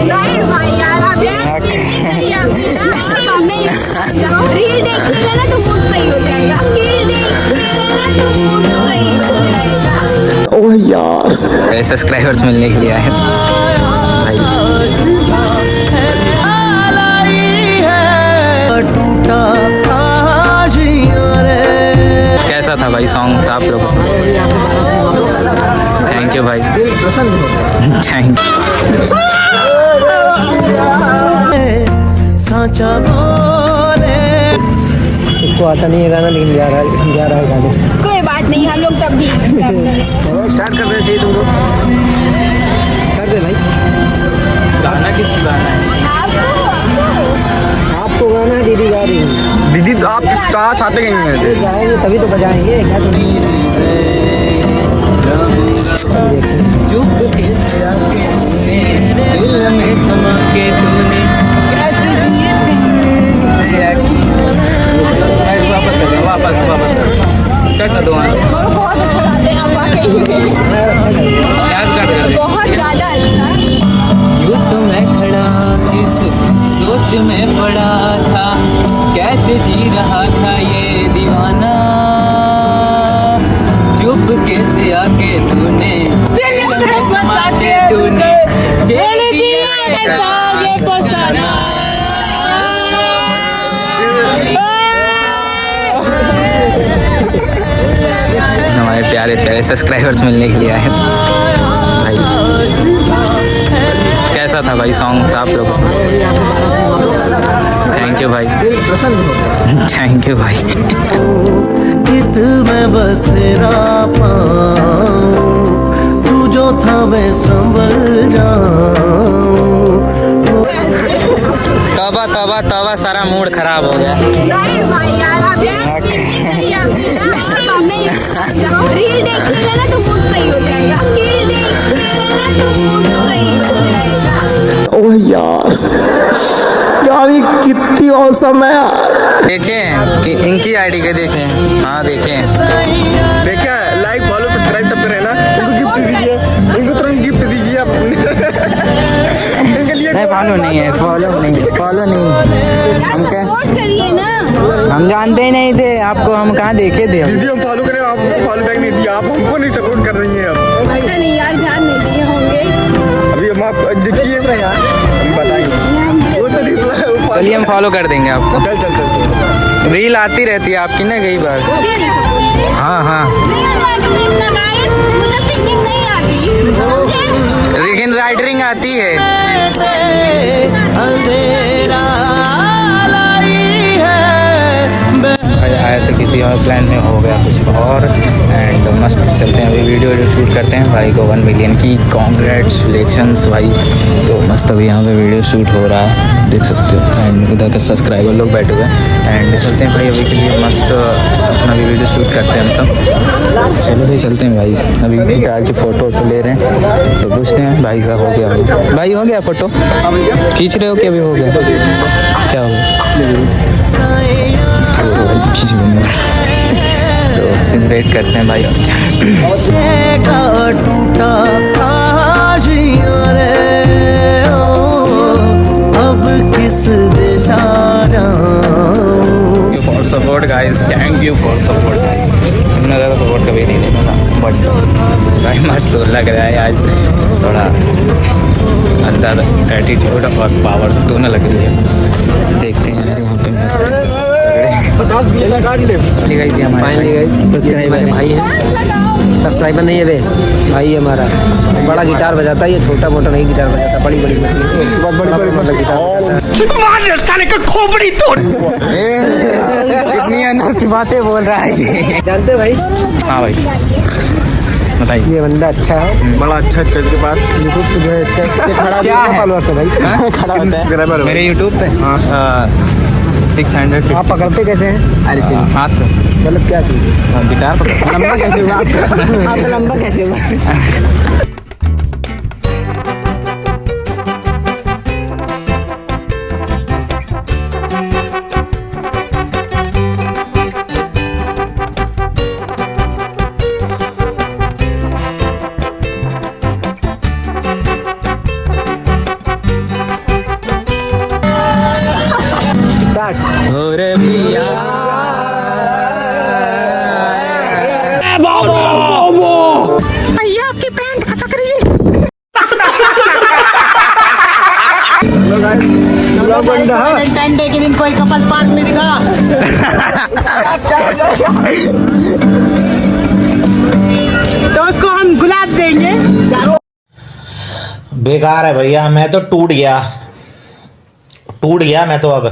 नहीं भाई यार, अभी रील देखिएगा ना तो मूड सही हो जाएगा। रील देखिएगा ना तो मूड सही हो जाएगा। ओह यार, सब्सक्राइबर्स मिलने के लिए आए भाई। कैसा था भाई सॉन्ग आप लोगों को? थैंक यू भाई, थैंक यू। उसको आता नहीं है गाना, लेकिन जा रहा है गाने। कोई बात नहीं, हम लोग तब भी स्टार्ट कर रहे थे तुम लोग, कर दे भाई। गाना किस गाना है? आपको गाना है, दीदी गा रही है। दीदी तो आप कहाँ साथ गई हैं? गाएंगे तभी तो बजाएंगे, क्या बहुत अच्छा गाते हैं आप वाकई में, बहुत ज़्यादा अच्छा। यूं तो मैं खड़ा इस सोच में पड़ा था, कैसे जी रहा था ये दीवाना, चुप कैसे आके तूने हमारे प्यारे प्यारे सब्सक्राइबर्स मिलने के लिए आए भाई। कैसा था भाई सॉन्ग आप लोगों को? थैंक यू भाई, थैंक यू भाई। गीत में बस तू जो था मैं संभल जाऊं। तौबा तौबा तौबा, सारा मूड खराब हो गया। नहीं भाई यार, अभी रील देखिएगा ना तो मूड सही हो जाएगा। रील देखिएगा ना तो मूड सही हो जाएगा। ओह यार, यार ये कितनी औसम है यार। देखें कि इनकी आईडी के देखें, हाँ देखें। देखिए लाइक फॉलो सब्सक्राइब सब पे रहना, इनको गिफ्ट दीजिए, इनको तुरंत गिफ्ट दीजिए आप। इनके लिए नहीं फॉलो नहीं है, फॉलो नहीं। हम क्या, सपोर्ट करिए ना। हम जानते ही नहीं थे आपको, हम कहाँ देखे थे। दीदी हम फॉलो करें, आप फॉलो बैक नहीं दिया, आप हमको नहीं सपोर्ट कर रही हैं। आप पता नहीं यार, ध्यान नहीं दिए होंगे। अभी हम आप देखिए, हम बताएंगे वो तो रिप्लाई। चलिए हम फॉलो कर देंगे आपको। चल रील आती रहती है आपकी ना कई बार। मुझे नहीं सपोर्ट। हाँ हाँ, मुझे सिंगिंग नहीं आती, समझे? लेकिन राइडरिंग आती है। अंधेरा लाई है। आया तो किसी और प्लान में हो गया कुछ और, एंड मस्त चलते हैं अभी वीडियो शूट करते हैं। भाई को 1 मिलियन की कॉन्ग्रेचुलेशंस भाई। तो मस्त अभी यहाँ पे वीडियो शूट हो रहा है, देख सकते हो। एंड इधर के सब्सक्राइबर लोग बैठे हुए हैं, एंड चलते हैं भाई अभी के लिए मस्त अपना भी वीडियो शूट करते हैं हम सब। चलो भाई चलते हैं भाई, अभी कार की फ़ोटो ले रहे हैं तो पूछते हैं भाई का हो गया। भाई हो गया फ़ोटो खींच रहे हो कि अभी हो गया, क्या हो गया? खींच लेंगे तो वेट करते हैं भाई। का टूटा आशियां रे, अब किस दिशा जाऊं। For support guys, thank you for support. इतना ज़्यादा सपोर्ट कभी नहीं देना था, बट भाई मस्त लग रहा है आज। थोड़ा अंदर एटीट्यूड और पावर दोनों लग रही है। देखते हैं यार यहाँ पे मस्त सब्सक्राइबर भाई है, सब्सक्राइबर नहीं है वे भाई है हमारा। बड़ा गिटार बजाता है, ये छोटा मोटा नहीं गिटार बजाता, बड़ी बड़ी मशीन, बहुत बड़ी गिटार। कितनी अनर्थी बातें बोल रहा है ये। जानते हो भाई? हाँ भाई बताइए। ये बंदा अच्छा है, बड़ा अच्छा चल के बाद यूट्यूब पे जो है इसका ये खड़ा क्या है? फॉलोअर्स है भाई, खड़ा होता है मेरे यूट्यूब पे 600। आप पकड़ते कैसे हैं? अरे हाथ से, मतलब क्या चीज़? गिटार पकड़। लंबा कैसे हुआ आपका? लंबा कैसे हुआ? स्टार्ट। हो रे पिया डे के दिन कोई कपल पार्क में दिखा। तो उसको हम गुलाब देंगे। बेकार है भैया, मैं तो टूट गया मैं तो अब।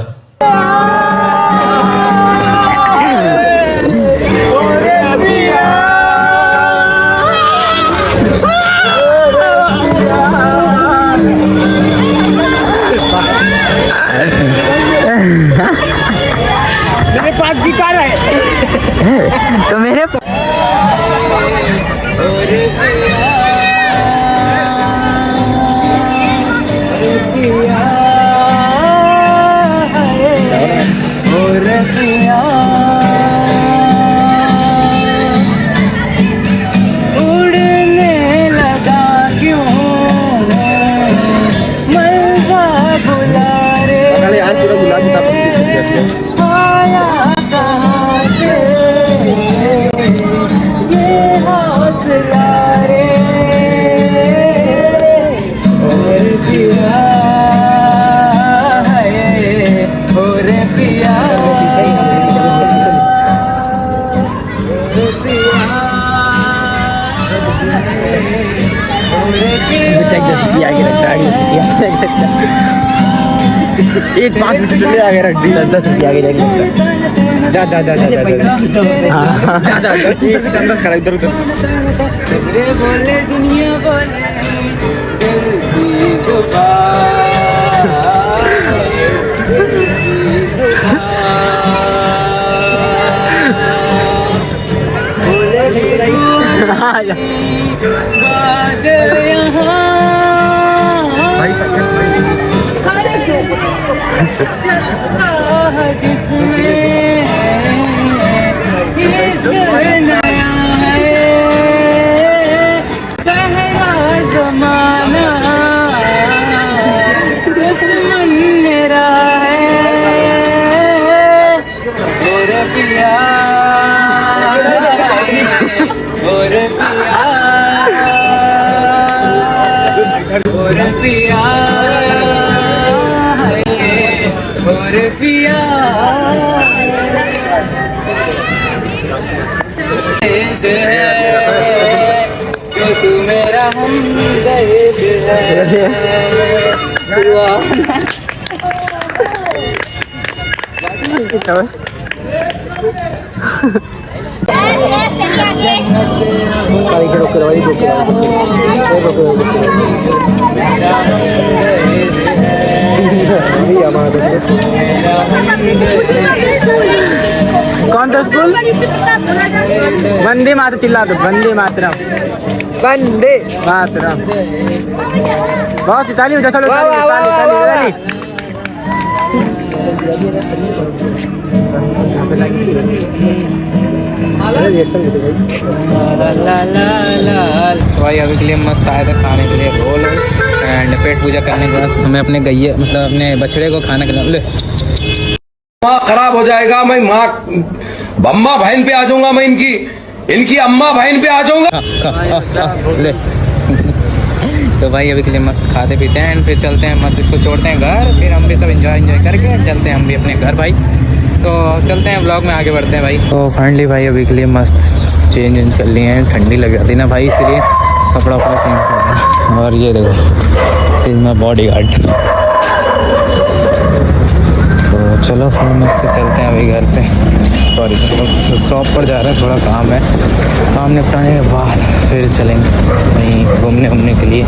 मेरे पास गिटार है। तो मेरे उड़ने लगा क्यों मलबा बुला रे अरे यार पूरा गुलाब का आया कहाँ से ये हौसला रे और पिया है और पिया एक 5 मिनट चले आगे रख दी। 10 रुपया आगे जाएंगे। जा जा जा जा जा जा जा अंदर खड़ा इधर उधर। रे बोले दुनिया बोले दिल की जमाना दुश्मन मेरा है और पिया और पिया और पिया और पिया जो तू मेरा हमदर्द है कौन था स्कूल? वंदे मातरम चिल्ला दो। वंदे मातरम, वंदे मातरम। बहुत सी ताली हो जाए। भाई अभी के लिए मस्त आए थे खाने के लिए रोल एंड पेट पूजा करने के बाद हमें अपने गैये मतलब अपने बछड़े को खाना खिला। माँ खराब हो जाएगा, मैं माँ अम्मा बहन पे आ जाऊंगा, मैं इनकी अम्मा बहन पे आ जाऊंगा। ले तो भाई अभी के लिए मस्त खाते पीते हैं एंड फिर चलते हैं, मस्त इसको छोड़ते हैं घर, फिर हम भी सब एंजॉय करके चलते हैं हम भी अपने घर भाई। तो चलते हैं ब्लॉग में आगे बढ़ते हैं भाई। तो फाइनली भाई अभी के लिए मस्त चेंज कर लिए हैं, ठंडी लग जाती ना भाई, इसलिए कपड़ा वपड़ा चेंज कर रहे हैं। और ये देखो इज माई बॉडी गार्ड। तो चलो फिर मस्त चलते हैं अभी घर पे, सॉरी तो शॉप पर जा रहे हैं, थोड़ा काम है, काम निपटाने के बाद फिर चलेंगे कहीं घूमने के लिए।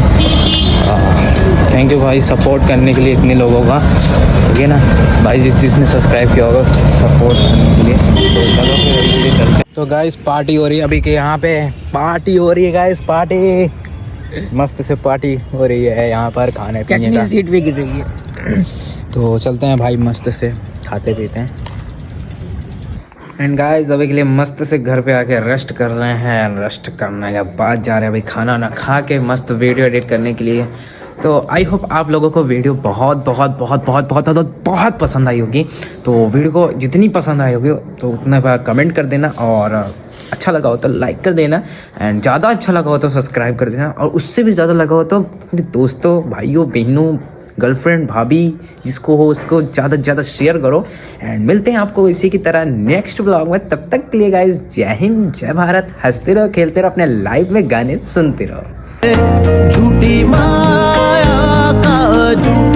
थैंक यू भाई सपोर्ट करने के लिए इतने लोगों का, ठीक है ना भाई, जिसने सब्सक्राइब किया होगा सपोर्ट करने के लिए। तो चलो फिर अभी के लिए चलते हैं। तो गाइस पार्टी हो रही है अभी के यहाँ पे, पार्टी हो रही है गाइस, पार्टी मस्त से पार्टी हो रही है यहाँ पर, खाने पीने का सीट भी गिर रही है। तो चलते हैं भाई मस्त से खाते पीते हैं। एंड गाइस अभी के लिए मस्त से घर पे आके रेस्ट कर रहे हैं, रेस्ट करने के बाद जा रहे हैं भाई खाना ना खा के मस्त वीडियो एडिट करने के लिए। तो आई होप आप लोगों को वीडियो बहुत बहुत बहुत बहुत बहुत बहुत बहुत पसंद आई होगी। तो वीडियो को जितनी पसंद आई होगी तो उतना बार कमेंट कर देना, और अच्छा लगा हो तो लाइक कर देना, एंड ज़्यादा अच्छा लगा हो तो सब्सक्राइब कर देना, और उससे भी ज़्यादा लगा हो तो अपने दोस्तों, भाइयों, बहनों, गर्लफ्रेंड, भाभी जिसको हो उसको ज़्यादा से ज़्यादा शेयर करो। एंड मिलते हैं आपको इसी की तरह नेक्स्ट ब्लॉग में। तब तक के लिए गाइस, जय हिंद, जय भारत। हंसते रहो, खेलते रहो, अपने लाइफ में गाने सुनते रहो। झूठी माया का झूठा